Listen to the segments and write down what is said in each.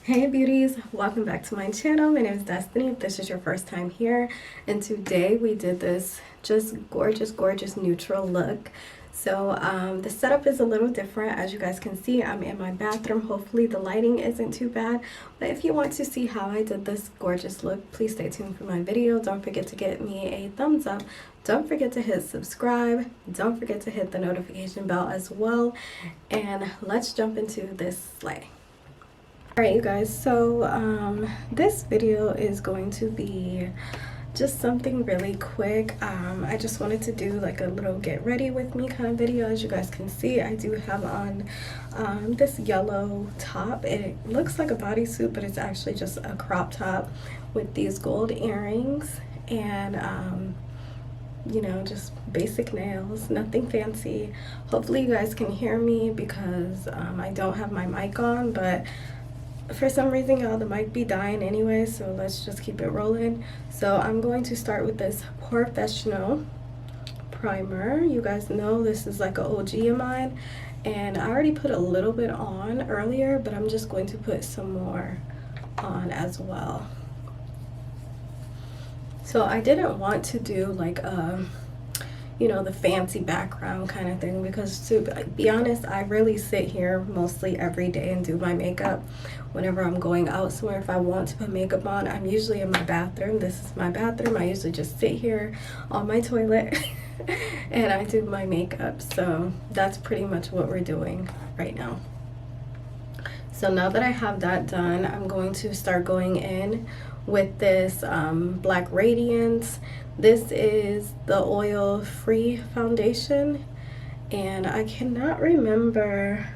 Hey beauties, welcome back to my channel. My name is Destiny if this is your first time here, and today we did this just gorgeous neutral look. So the setup is a little different. As you guys can see, I'm in my bathroom. Hopefully the lighting isn't too bad, but if you want to see how I did this gorgeous look, please stay tuned for my video. Don't forget to get me a thumbs up. Don't forget to hit subscribe. Don't forget to hit the notification bell as well, and let's jump into this slay. Alright you guys, so this video is going to be just something really quick. I just wanted to do like a little get ready with me kind of video. As you guys can see, I do have on this yellow top. It looks like a bodysuit, but it's actually just a crop top with these gold earrings and you know, just basic nails, nothing fancy. Hopefully you guys can hear me because I don't have my mic on, but for some reason, y'all, the mic be dying anyway, so let's just keep it rolling. So I'm going to start with this Porefessional Primer. You guys know this is like an OG of mine, and I already put a little bit on earlier, but I'm just going to put some more on as well. So I didn't want to do like you know, the fancy background kind of thing, because to be honest, I really sit here mostly every day and do my makeup whenever I'm going out somewhere. If I want to put makeup on, I'm usually in my bathroom. This is my bathroom. I usually just sit here on my toilet and I do my makeup. So that's pretty much what we're doing right now. So now that I have that done, I'm going to start going in with this black Radiance. This is the oil free foundation, and I cannot remember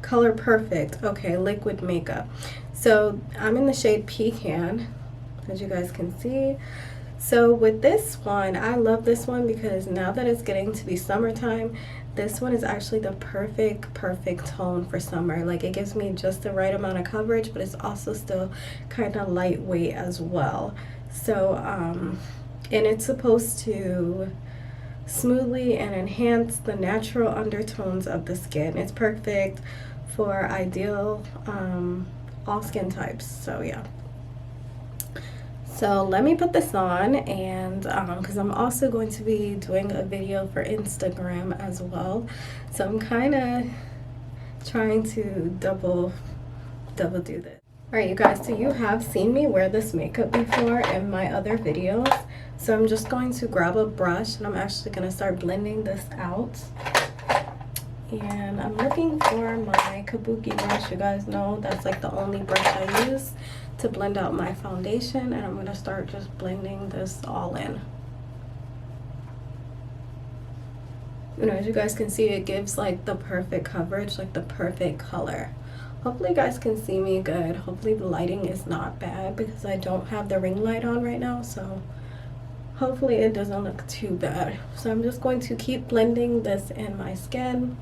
color perfect. Okay, liquid makeup. So I'm in the shade Pecan, as you guys can see. So with this one, I love this one because now that it's getting to be summertime, this one is actually the perfect tone for summer. Like, it gives me just the right amount of coverage, but it's also still kind of lightweight as well. So and it's supposed to smoothly and enhance the natural undertones of the skin. It's perfect for ideal all skin types. So yeah. So let me put this on, and because I'm also going to be doing a video for Instagram as well, so I'm kind of trying to double do this. Alright you guys, so you have seen me wear this makeup before in my other videos, so I'm just going to grab a brush and I'm actually going to start blending this out. And I'm looking for my kabuki brush. You guys know that's like the only brush I use to blend out my foundation, and I'm going to start just blending this all in. You know, as you guys can see, it gives like the perfect coverage, like the perfect color. Hopefully you guys can see me good. Hopefully the lighting is not bad because I don't have the ring light on right now, so hopefully it doesn't look too bad. So I'm just going to keep blending this in my skin.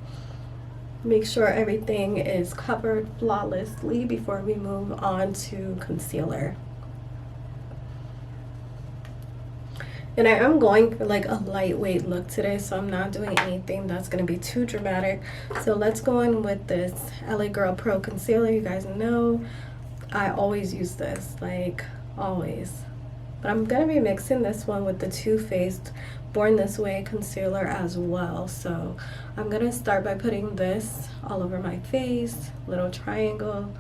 Make sure everything is covered flawlessly before we move on to concealer. And I am going for like a lightweight look today, so I'm not doing anything that's going to be too dramatic. So let's go in with this LA Girl Pro Concealer. You guys know I always use this, like always. But I'm going to be mixing this one with the Too Faced Born This Way concealer as well. So I'm going to start by putting this all over my face, little triangle,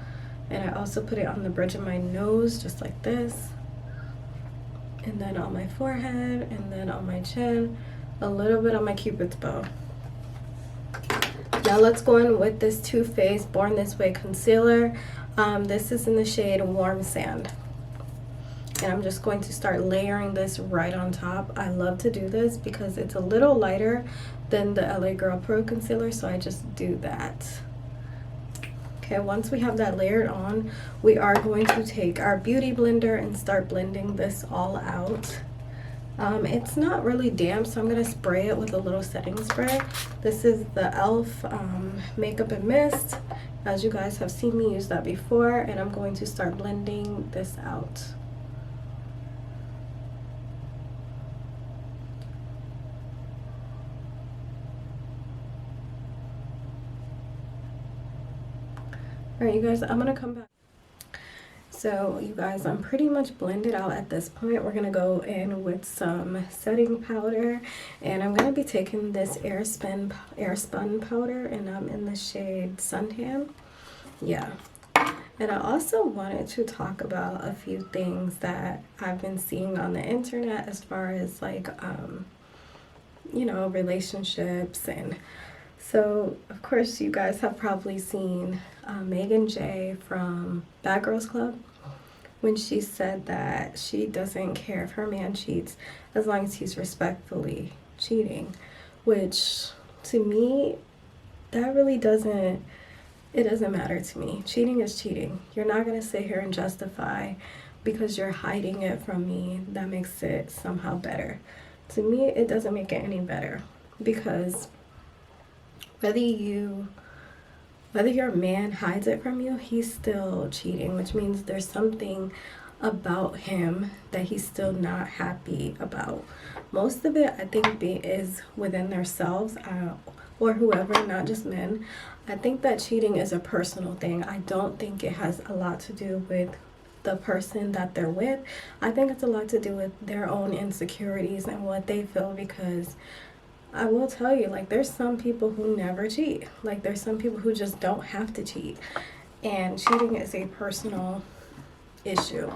and I also put it on the bridge of my nose just like this, and then on my forehead, and then on my chin, a little bit on my cupid's bow. Now let's go in with this Too Faced Born This Way concealer. This is in the shade Warm Sand. And I'm just going to start layering this right on top. I love to do this because it's a little lighter than the LA Girl Pro Concealer, so I just do that. Okay, once we have that layered on, we are going to take our beauty blender and start blending this all out. It's not really damp, so I'm going to spray it with a little setting spray. This is the e.l.f. Makeup and Mist. As you guys have seen me use that before, and I'm going to start blending this out. Alright you guys, I'm gonna come back. So you guys, I'm pretty much blended out at this point. We're gonna go in with some setting powder, and I'm gonna be taking this airspun powder, and I'm in the shade Suntan. Yeah. And I also wanted to talk about a few things that I've been seeing on the internet as far as like you know, relationships. And so of course you guys have probably seen Megan J from Bad Girls Club, when she said that she doesn't care if her man cheats as long as he's respectfully cheating, which to me, that really doesn't, it doesn't matter to me. Cheating is cheating. You're not going to sit here and justify because you're hiding it from me that makes it somehow better. To me, it doesn't make it any better, because whether your man hides it from you, he's still cheating, which means there's something about him that he's still not happy about. Most of it, I think, is within themselves, or whoever, not just men. I think that cheating is a personal thing. I don't think it has a lot to do with the person that they're with. I think it's a lot to do with their own insecurities and what they feel, because I will tell you, like, there's some people who never cheat. Like, there's some people who just don't have to cheat. And cheating is a personal issue.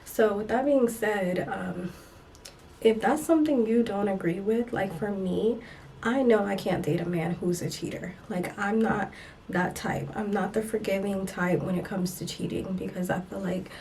So with that being said, if that's something you don't agree with, like for me, I know I can't date a man who's a cheater. Like, I'm not that type. I'm not the forgiving type when it comes to cheating, because I feel like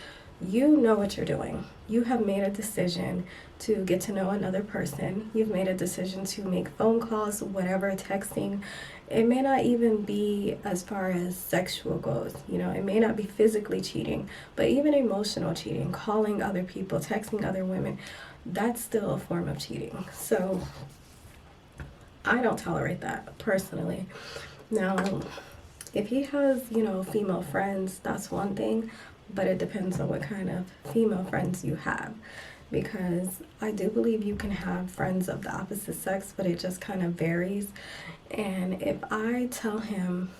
you know what you're doing. You have made a decision to get to know another person. You've made a decision to make phone calls, whatever, texting. It may not even be as far as sexual goes. You know, it may not be physically cheating, but even emotional cheating, calling other people, texting other women, that's still a form of cheating. So I don't tolerate that personally. Now, if he has, you know, female friends, that's one thing, but it depends on what kind of female friends you have, because I do believe you can have friends of the opposite sex, but it just kind of varies. And if I tell him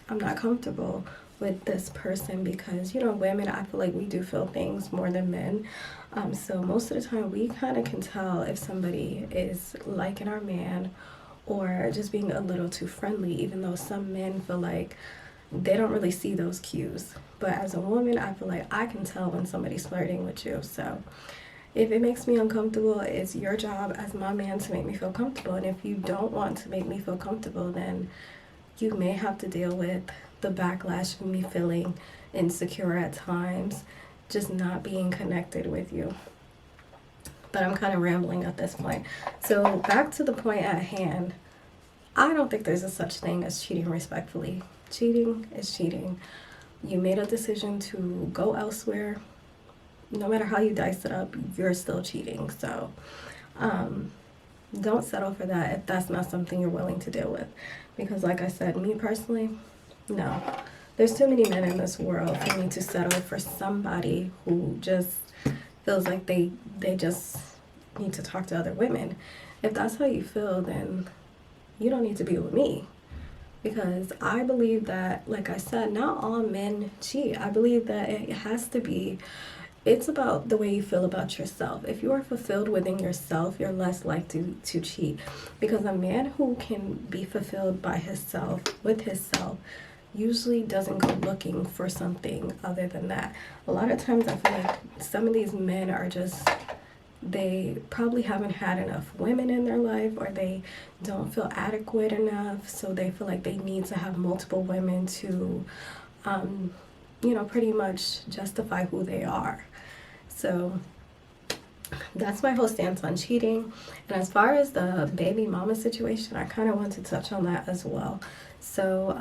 I'm not comfortable with this person, because, you know, women, I feel like we do feel things more than men. So most of the time we kind of can tell if somebody is liking our man or just being a little too friendly, even though some men feel like they don't really see those cues. But as a woman, I feel like I can tell when somebody's flirting with you. So if it makes me uncomfortable, it's your job as my man to make me feel comfortable. And if you don't want to make me feel comfortable, then you may have to deal with the backlash of me feeling insecure at times, just not being connected with you. But I'm kind of rambling at this point. So back to the point at hand. I don't think there's a such thing as cheating respectfully. Cheating is cheating. You made a decision to go elsewhere. No matter how you dice it up, you're still cheating. So don't settle for that if that's not something you're willing to deal with. Because like I said, me personally, no. There's too many men in this world for me to settle for somebody who just feels like they just need to talk to other women. If that's how you feel, then you don't need to be with me. Because I believe that, like I said, not all men cheat. I believe that it has to be, it's about the way you feel about yourself. If you are fulfilled within yourself, you're less likely to cheat. Because a man who can be fulfilled by himself, with himself, usually doesn't go looking for something other than that. A lot of times I feel like some of these men are just, they probably haven't had enough women in their life, or they don't feel adequate enough, so they feel like they need to have multiple women to you know, pretty much justify who they are. So that's my whole stance on cheating. And as far as the baby mama situation, I kind of want to touch on that as well. So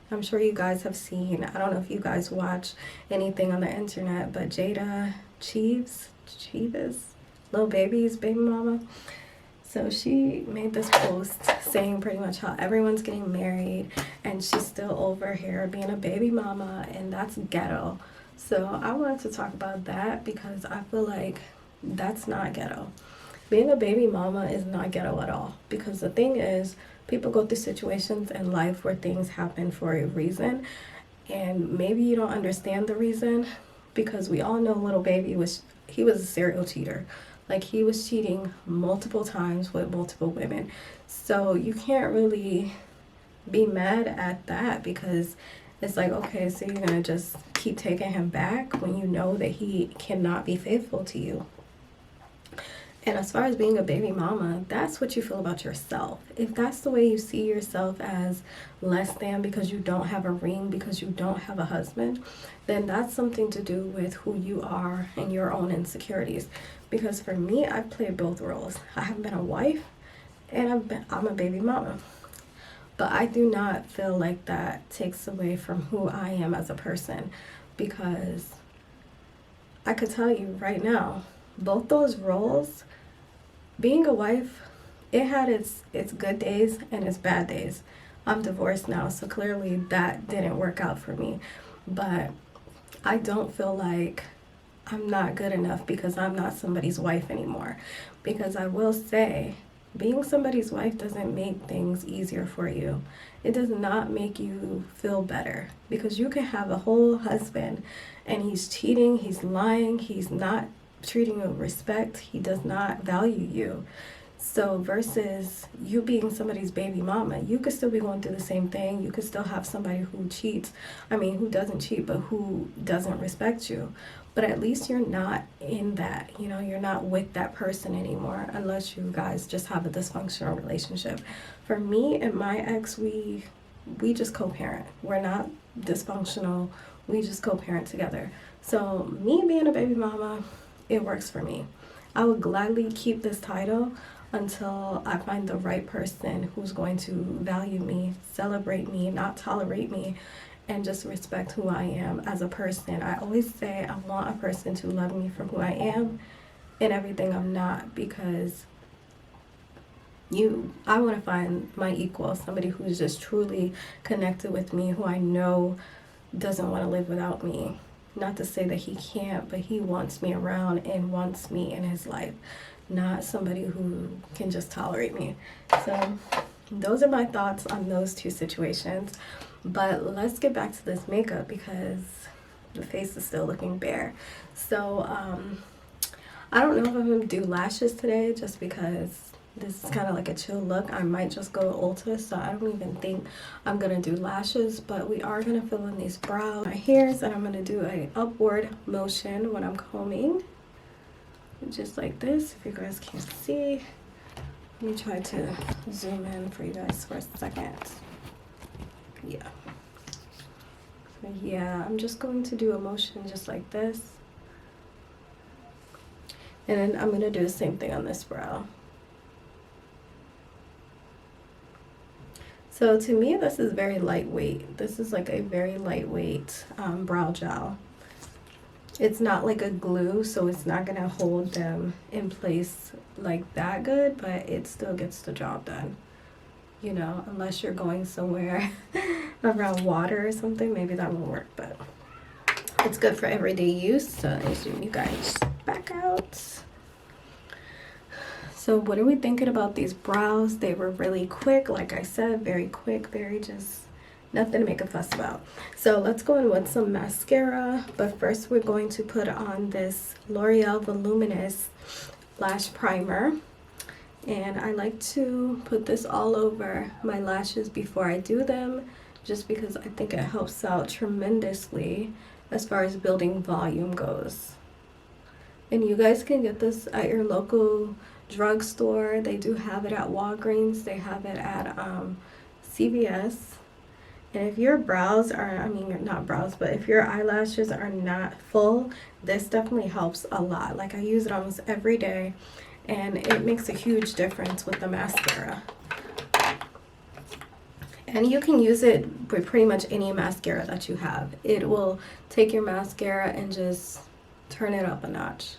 I'm sure you guys have seen, I don't know if you guys watch anything on the internet, but Jada Cheeves, Lil Baby's baby mama. So she made this post saying pretty much how everyone's getting married and she's still over here being a baby mama, and that's ghetto. So I wanted to talk about that because I feel like that's not ghetto. Being a baby mama is not ghetto at all, because the thing is, people go through situations in life where things happen for a reason, and maybe you don't understand the reason, because we all know little baby he was a serial cheater. Like, he was cheating multiple times with multiple women. So you can't really be mad at that, because it's like, okay, so you're gonna just keep taking him back when you know that he cannot be faithful to you. And as far as being a baby mama, that's what you feel about yourself. If that's the way you see yourself, as less than because you don't have a ring, because you don't have a husband, then that's something to do with who you are and your own insecurities. Because for me, I've played both roles. I have been a wife and I'm a baby mama. But I do not feel like that takes away from who I am as a person, because I could tell you right now, both those roles, being a wife, it had its good days and its bad days. I'm divorced now, so clearly that didn't work out for me. But I don't feel like I'm not good enough because I'm not somebody's wife anymore. Because I will say, being somebody's wife doesn't make things easier for you. It does not make you feel better, because you can have a whole husband and he's cheating, he's lying, he's not treating you with respect, he does not value you. So versus you being somebody's baby mama, you could still be going through the same thing. You could still have somebody who cheats. I mean, who doesn't cheat, but who doesn't respect you. But at least you're not in that, you're not with that person anymore, unless you guys just have a dysfunctional relationship. For me and my ex, we just co-parent. We're not dysfunctional. We just co-parent together. So me being a baby mama, it works for me. I would gladly keep this title until I find the right person who's going to value me, celebrate me, not tolerate me, and just respect who I am as a person. I always say I want a person to love me for who I am and everything I'm not, because I want to find my equal, somebody who's just truly connected with me, who I know doesn't want to live without me. Not to say that he can't, but he wants me around and wants me in his life, not somebody who can just tolerate me. So those are my thoughts on those two situations. But let's get back to this makeup, because the face is still looking bare. So I don't know if I'm going to do lashes today, just because this is kind of like a chill look. I might just go Ulta, so I don't even think I'm going to do lashes. But we are going to fill in these brows, my hairs, and I'm going to do a upward motion when I'm combing. Just like this, if you guys can't see. Let me try to zoom in for you guys for a second. Yeah. So yeah, I'm just going to do a motion just like this. And then I'm going to do the same thing on this brow. So to me, this is very lightweight. This is like a very lightweight brow gel. It's not like a glue, so it's not going to hold them in place like that good, but it still gets the job done. Unless you're going somewhere around water or something, maybe that won't work, but it's good for everyday use. So I zoom you guys back out. So what are we thinking about these brows? They were really quick, like I said, very quick, very just nothing to make a fuss about. So let's go in with some mascara, but first we're going to put on this L'Oreal Voluminous Lash Primer. And I like to put this all over my lashes before I do them, just because I think it helps out tremendously as far as building volume goes. And you guys can get this at your local drugstore. They do have it at Walgreens. They have it at CVS. And if your brows are, not brows, but if your eyelashes are not full, this definitely helps a lot. Like, I use it almost every day, and it makes a huge difference with the mascara. And you can use it with pretty much any mascara that you have. It will take your mascara and just turn it up a notch.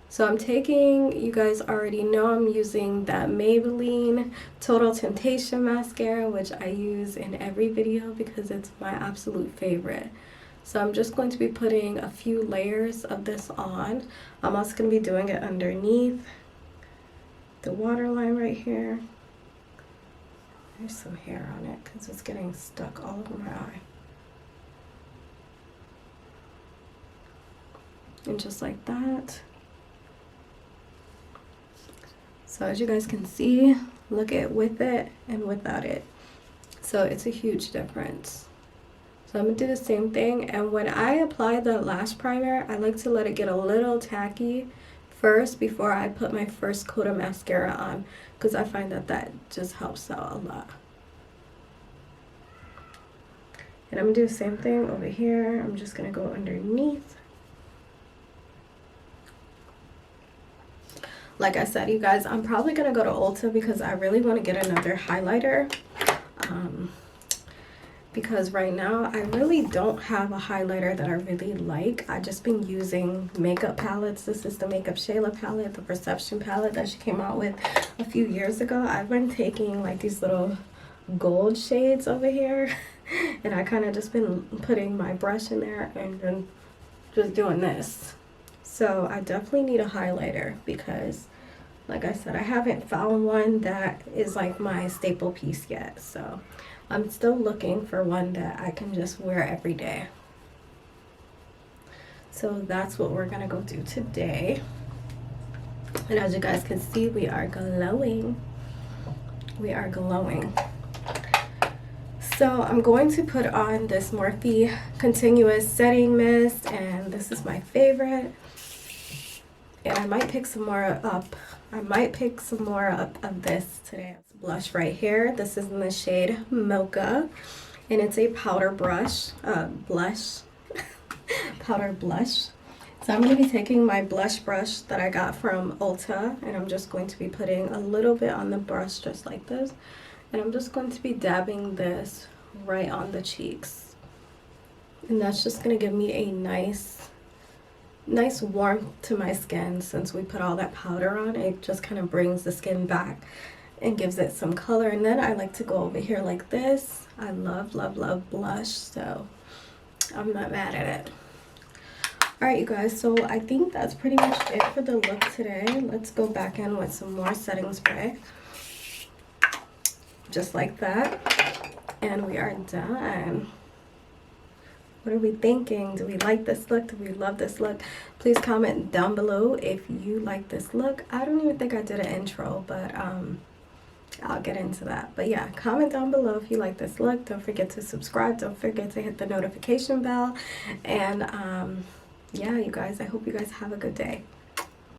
So I'm taking, you guys already know I'm using that Maybelline Total Temptation mascara, which I use in every video because it's my absolute favorite. So I'm just going to be putting a few layers of this on. I'm also going to be doing it underneath the waterline right here. There's some hair on it because it's getting stuck all over my eye. and just like that. So as you guys can see, look at with it and without it. So it's a huge difference. So I'm gonna do the same thing, and when I apply the lash primer, I like to let it get a little tacky first before I put my first coat of mascara on, because I find that that just helps out a lot. And I'm gonna do the same thing over here. I'm just gonna go underneath. Like I said, you guys, I'm probably gonna go to Ulta because I really want to get another highlighter. Because right now I really don't have a highlighter that I really like. I just been using makeup palettes. This is the Makeup Shayla palette, the Perception palette that she came out with a few years ago. I've been taking like these little gold shades over here and I kind of just been putting my brush in there and then just doing this. So I definitely need a highlighter because, like I said, I haven't found one that is like my staple piece yet. So I'm still looking for one that I can just wear every day. So that's what we're gonna go do today. And as you guys can see, we are glowing. We are glowing. So I'm going to put on this Morphe Continuous Setting Mist, and this is my favorite. And I might pick some more up. I might pick some more up of this today. It's a blush right here. This is in the shade Mocha, and it's a powder blush. Powder blush. So I'm going to be taking my blush brush that I got from Ulta, and I'm just going to be putting a little bit on the brush just like this. And I'm just going to be dabbing this right on the cheeks. And that's just going to give me a nice warmth to my skin. Since we put all that powder on, it just kind of brings the skin back and gives it some color. And then I like to go over here like this. I love blush, so I'm not mad at it. Alright, you guys, so I think that's pretty much it for the look today. Let's go back in with some more setting spray. Just like that. And we are done. What are we thinking? Do we like this look? Do we love this look? Please comment down below if you like this look. I don't even think I did an intro, but I'll get into that. But yeah, comment down below if you like this look. Don't forget to subscribe. Don't forget to hit the notification bell. And yeah, you guys, I hope you guys have a good day.